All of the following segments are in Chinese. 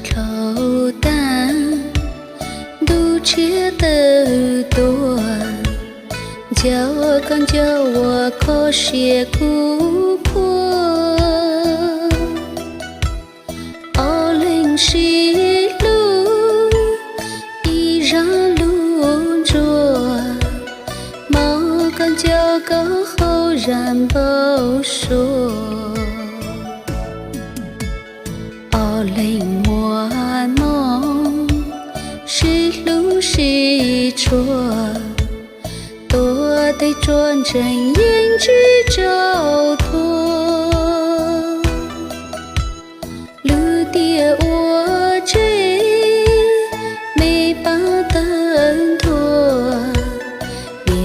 头担，渡切的多，叫刚叫我可些苦破，奥林西路依然路着，毛刚叫个后然不说。奥林莫梦，是路是错，多得转正言之照托。路跌我这没把灯托，面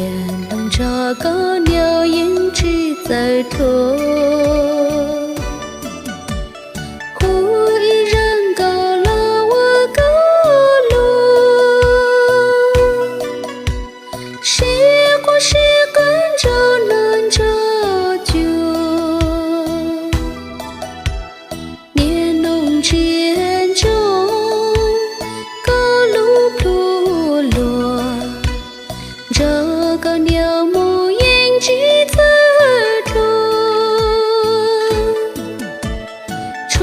笼着个鸟言之在托。间中各路铺落，这个鸟目引几字中，戳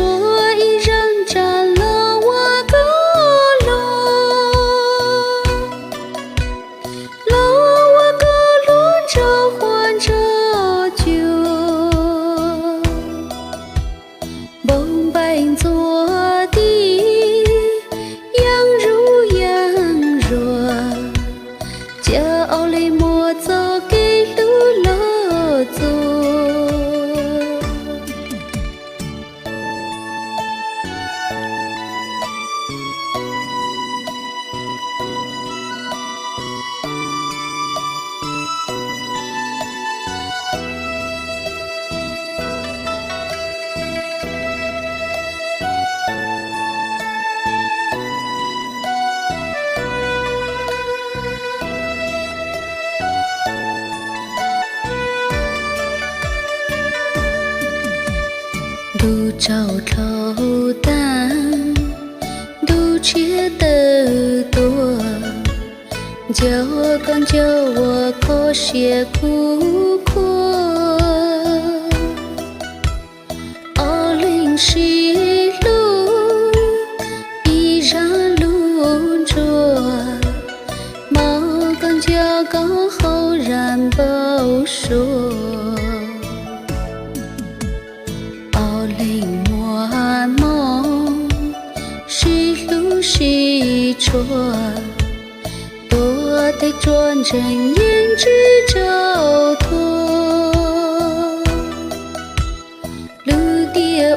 一人占了我个落，了我个落着换着酒，梦白做。叫里莫走给路了走，渡着头担，渡切的多，叫刚叫我可些苦阔，奥林西路依然路着，毛刚叫刚后然不说。奥林莫梦，是路是错，多得转正言之照托。路跌